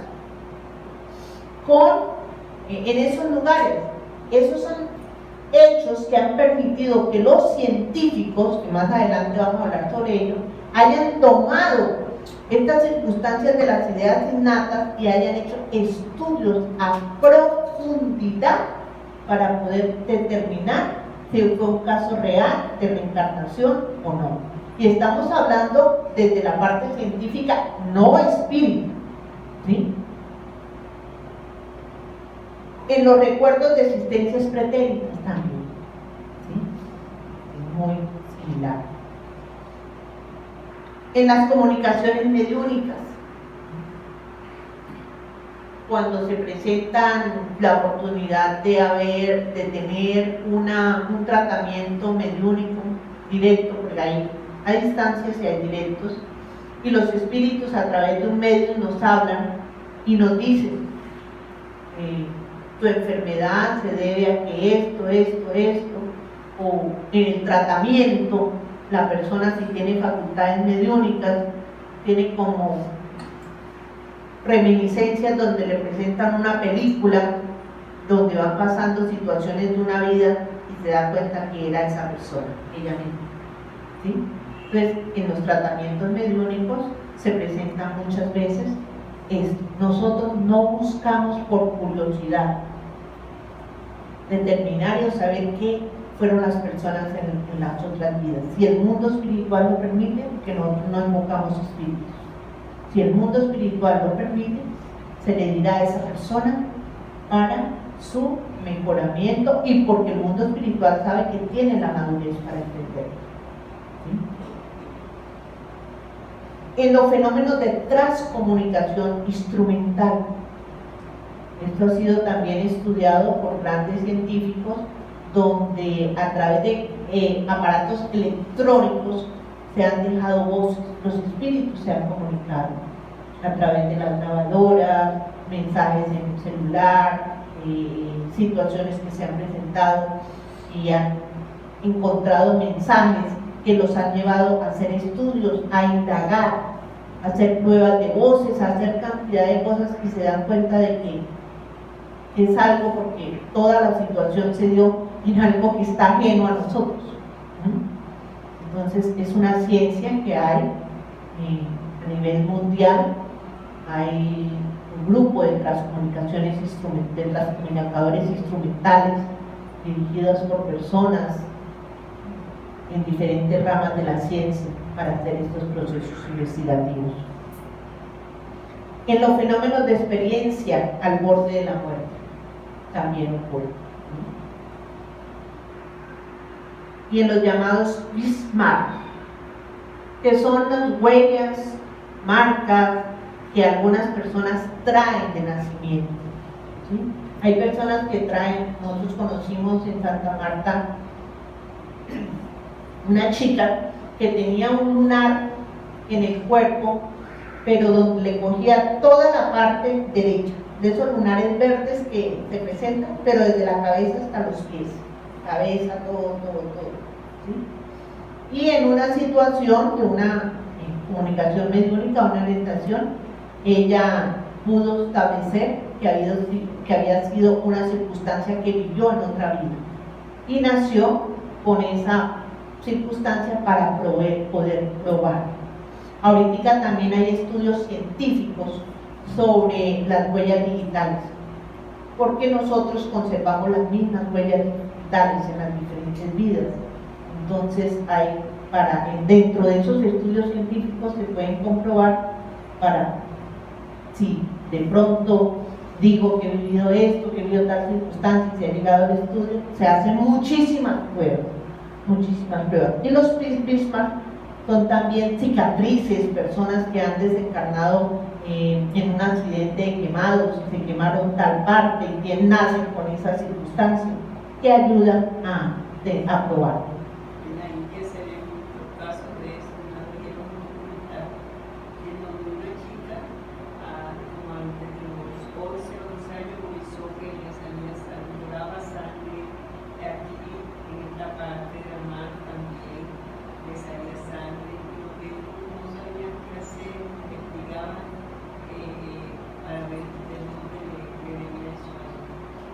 en esos lugares. Esos son hechos que han permitido que los científicos, que más adelante vamos a hablar sobre ello, hayan tomado estas circunstancias de las ideas innatas y hayan hecho estudios a profundidad para poder determinar si fue un caso real de reencarnación o no. Y estamos hablando desde la parte científica, no espíritu, ¿sí? En los recuerdos de existencias pretéritas también, ¿sí? Es muy similar. En las comunicaciones mediúnicas, cuando se presentan la oportunidad de tener un tratamiento mediúnico directo, porque hay distancias y hay directos, y los espíritus a través de un medio nos hablan y nos dicen, tu enfermedad se debe a que esto, o en el tratamiento, la persona si tiene facultades mediúnicas, tiene como reminiscencias donde le presentan una película donde van pasando situaciones de una vida y se da cuenta que era esa persona, ella misma, ¿sí? Entonces, en los tratamientos mediúnicos se presenta muchas veces esto. Nosotros no buscamos por curiosidad determinar o saber qué fueron las personas en las otras vidas. Si el mundo espiritual lo permite, que nosotros no invocamos espíritus. Si el mundo espiritual lo permite, se le dirá a esa persona para su mejoramiento y porque el mundo espiritual sabe que tiene la madurez para entenderlo. ¿Sí? En los fenómenos de transcomunicación instrumental, esto ha sido también estudiado por grandes científicos, donde a través de aparatos electrónicos se han dejado voces, los espíritus se han comunicado a través de las grabadoras, mensajes en el celular, situaciones que se han presentado y han encontrado mensajes que los han llevado a hacer estudios, a indagar, a hacer pruebas de voces, a hacer cantidad de cosas y se dan cuenta de que es algo porque toda la situación se dio en algo que está ajeno a nosotros. Entonces es una ciencia que hay a nivel mundial, hay un grupo de transcomunicaciones de transcomunicadores instrumentales dirigidos por personas en diferentes ramas de la ciencia para hacer estos procesos investigativos. En los fenómenos de experiencia al borde de la muerte también ocurre. Y en los llamados Bismarck, que son las huellas, marcas que algunas personas traen de nacimiento, ¿sí? Hay personas que traen, nosotros conocimos en Santa Marta una chica que tenía un lunar en el cuerpo, pero donde le cogía toda la parte derecha, de esos lunares verdes que se presentan, pero desde la cabeza hasta los pies, cabeza, todo, ¿sí? Y en una situación de una comunicación mediúnica, una orientación, ella pudo establecer que había sido una circunstancia que vivió en otra vida y nació con esa circunstancia para poder probar. Ahorita también hay estudios científicos sobre las huellas digitales, porque nosotros conservamos las mismas huellas digitales en las diferentes vidas. Entonces dentro de esos estudios científicos se pueden comprobar si de pronto digo que he vivido esto, que he vivido tal circunstancia y se ha llegado al estudio, se hacen muchísimas pruebas. Y los Bismarck son también cicatrices, personas que han desencarnado en un accidente de quemados, se quemaron tal parte y nacen con esa circunstancia que ayudan a probar.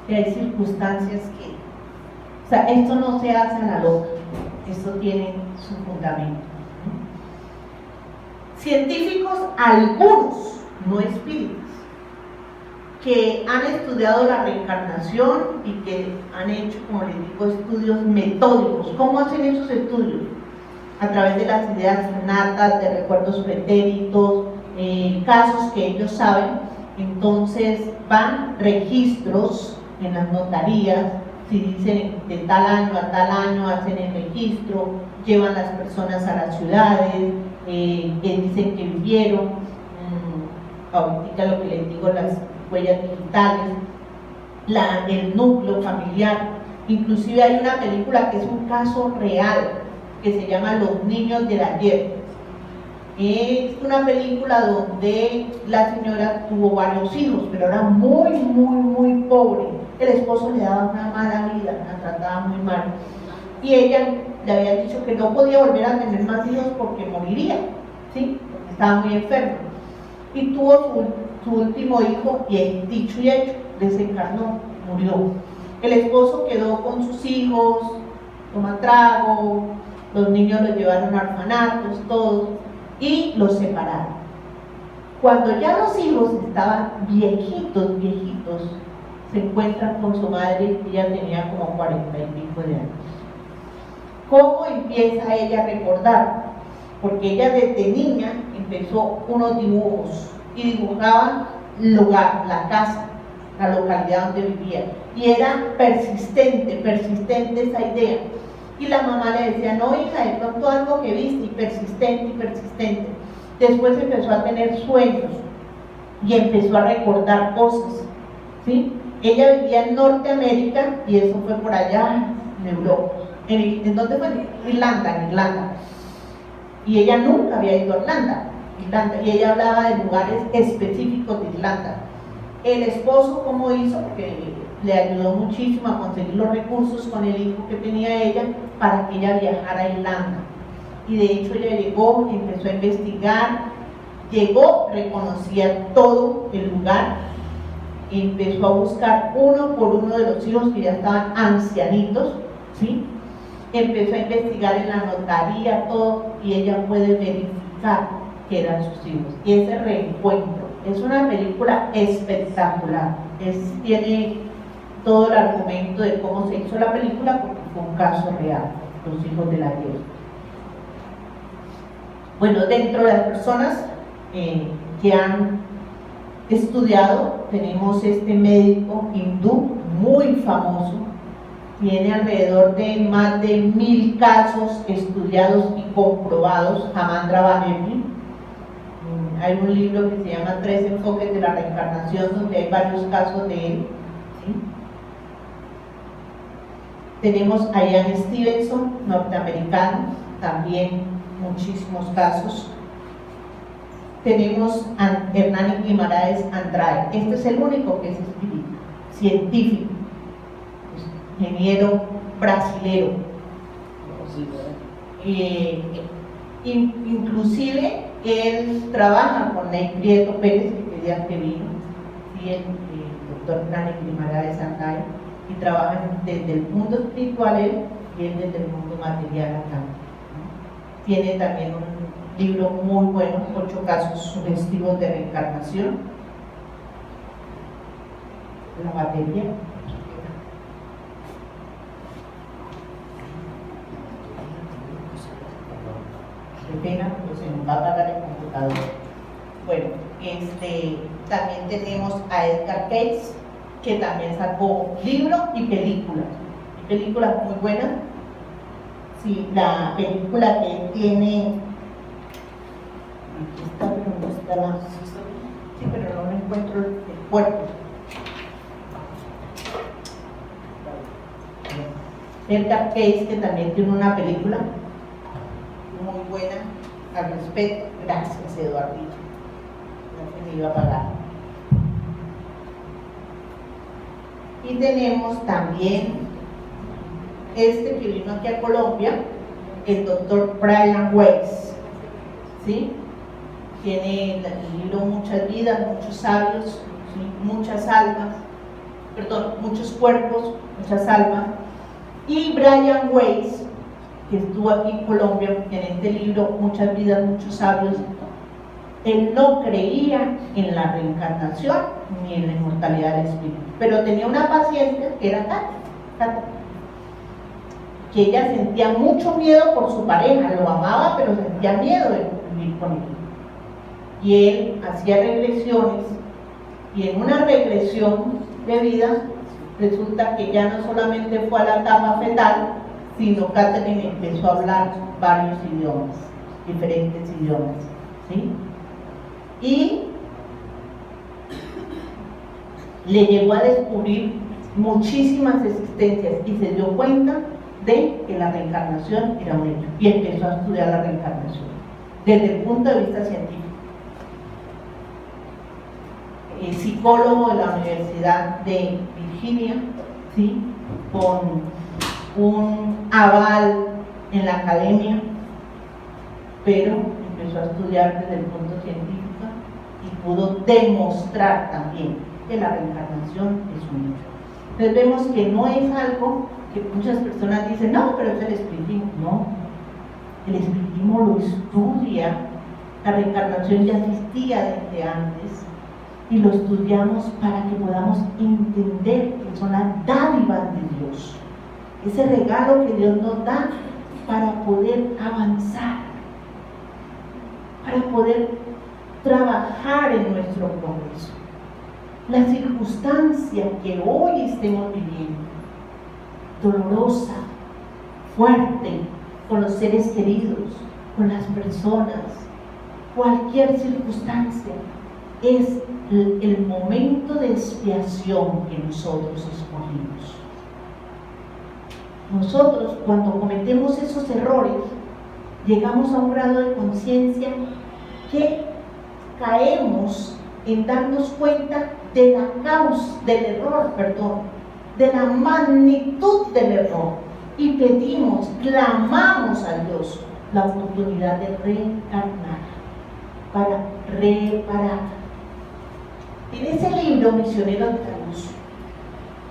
Que hay circunstancias esto no se hace a la loca, esto tiene su fundamento. Científicos, algunos, no espíritas, que han estudiado la reencarnación y que han hecho, como les digo, estudios metódicos. ¿Cómo hacen esos estudios? A través de las ideas innatas, de recuerdos pretéritos, casos que ellos saben. Entonces van registros en las notarías, si dicen de tal año a tal año hacen el registro, llevan las personas a las ciudades, que dicen que vivieron, ahorita lo que les digo, las huellas digitales, el núcleo familiar. Inclusive hay una película que es un caso real, que se llama Los Niños del Ayer. Es una película donde la señora tuvo varios hijos, pero era muy pobre. El esposo le daba una mala vida, la trataba muy mal. Y ella le había dicho que no podía volver a tener más hijos porque moriría, ¿sí? Porque estaba muy enferma. Y tuvo su último hijo y dicho y hecho, desencarnó, murió. El esposo quedó con sus hijos, toma trago, los niños los llevaron a orfanatos, todos, y los separaron. Cuando ya los hijos estaban viejitos, se encuentran con su madre, y ella tenía como 40 y pico de años. ¿Cómo empieza ella a recordar? Porque ella desde niña empezó unos dibujos y dibujaba el lugar, la casa, la localidad donde vivía, y era persistente esa idea. Y la mamá le decía, no hija, de pronto algo que viste, y persistente. Después empezó a tener sueños y empezó a recordar cosas, ¿sí? Ella vivía en Norteamérica y eso fue por allá en Europa. ¿En dónde fue? Irlanda, en Irlanda. Y ella nunca había ido a Irlanda, y ella hablaba de lugares específicos de Irlanda. El esposo, ¿cómo hizo? Porque le ayudó muchísimo a conseguir los recursos con el hijo que tenía ella para que ella viajara a Irlanda. Y de hecho ella llegó, empezó a investigar, llegó, reconocía todo el lugar, empezó a buscar uno por uno de los hijos que ya estaban ancianitos, ¿sí? Empezó a investigar en la notaría todo, y ella puede verificar que eran sus hijos. Y ese reencuentro es una película espectacular, tiene todo el argumento de cómo se hizo la película, porque fue un caso real, los hijos de la diosa. Bueno, dentro de las personas que han estudiado, tenemos este médico hindú muy famoso, tiene alrededor de más de 1000 casos estudiados y comprobados, Hamandra Banerjee. Hay un libro que se llama 3 enfoques de la reencarnación, donde hay varios casos de él, ¿sí? Tenemos a Ian Stevenson, norteamericano, también muchísimos casos. Tenemos a Hernán Guimaraes Andrade, este es el único que es espíritu, científico, ingeniero brasilero. Inclusive él trabaja con Ney Prieto Pérez, que quería que vino, y el doctor Hernán Guimaraes Andrade, y trabajan desde el mundo espiritual él, y él desde el mundo material acá. Tiene también un libro muy bueno, 8 casos sugestivos de reencarnación. La batería. Qué pena, pues se nos va a apagar el computador. Bueno, también tenemos a Edgar Cayce, que también sacó libro y películas. Películas muy buenas. Sí, la película que tiene. Aquí está, pero no está la. Sí, pero no encuentro el cuerpo. Edgar Cayce, que también tiene una película muy buena al respecto. Gracias, Eduardito. No se me iba a pagar. Y tenemos también que vino aquí a Colombia, el doctor Brian Weiss, ¿sí? Tiene el libro Muchas vidas, muchos sabios, ¿sí? Muchas almas, perdón, muchos cuerpos, muchas almas. Y Brian Weiss, que estuvo aquí en Colombia, en este libro Muchas vidas, muchos sabios, él no creía en la reencarnación ni en la inmortalidad del espíritu, pero tenía una paciente que era Cata, que ella sentía mucho miedo por su pareja, lo amaba, pero sentía miedo de vivir con él. Y él hacía regresiones, y en una regresión de vida resulta que ya no solamente fue a la cama fetal, sino Catherine empezó a hablar varios idiomas, diferentes idiomas, ¿sí? Y le llegó a descubrir muchísimas existencias y se dio cuenta de que la reencarnación era un hecho, y empezó a estudiar la reencarnación desde el punto de vista científico. Psicólogo de la Universidad de Virginia, ¿sí? Con un aval en la academia, pero empezó a estudiar desde el punto científico y pudo demostrar también que la reencarnación es un hecho. Entonces vemos que no es algo que muchas personas dicen, no, pero es el espiritismo. No, el espiritismo lo estudia, la reencarnación ya existía desde antes y lo estudiamos para que podamos entender que son las dádivas de Dios, ese regalo que Dios nos da para poder avanzar, para poder trabajar en nuestro progreso. La circunstancia que hoy estemos viviendo, dolorosa, fuerte, con los seres queridos, con las personas, cualquier circunstancia, es el momento de expiación que nosotros escogimos. Nosotros, cuando cometemos esos errores, llegamos a un grado de conciencia que caemos en darnos cuenta de la causa del error, de la magnitud del error, y pedimos, clamamos a Dios la oportunidad de reencarnar para reparar. En ese libro, Misioneros de la Luz,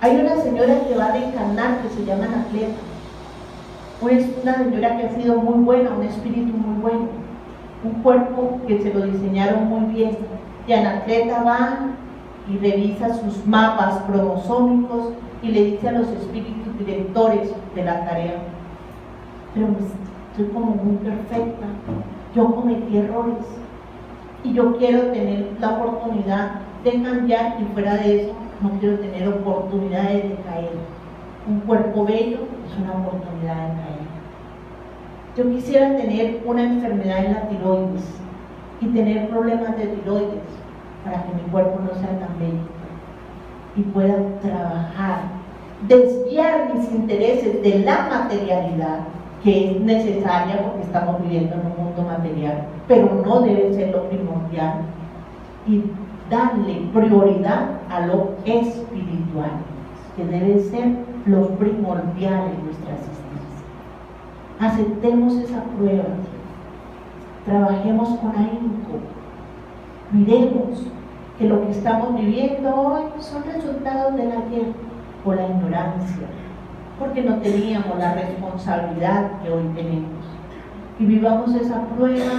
hay una señora que va a reencarnar que se llama Anacleta. Es una señora que ha sido muy buena, un espíritu muy bueno, un cuerpo que se lo diseñaron muy bien. Y Anacleta va y revisa sus mapas cromosómicos y le dice a los espíritus directores de la tarea: pero soy como muy perfecta, yo cometí errores y yo quiero tener la oportunidad de cambiar, y fuera de eso no quiero tener oportunidades de caer. Un cuerpo bello es una oportunidad de caer. Yo quisiera tener una enfermedad en la tiroides y tener problemas de tiroides para que mi cuerpo no sea tan bello y pueda trabajar, desviar mis intereses de la materialidad, que es necesaria porque estamos viviendo en un mundo material, pero no debe ser lo primordial, y darle prioridad a lo espiritual, que debe ser lo primordial en nuestra existencia. Aceptemos esa prueba, trabajemos con ahínco, miremos que lo que estamos viviendo hoy son resultados del ayer por la ignorancia, porque no teníamos la responsabilidad que hoy tenemos, y vivamos esa prueba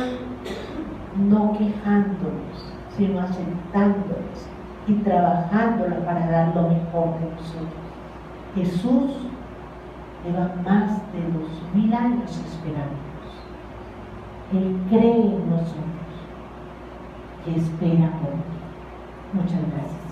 no quejándonos, sino aceptándonos y trabajándola para dar lo mejor de nosotros. Jesús lleva más de 2000 años esperándonos. Él cree en nosotros y espera por nosotros. Muchas gracias.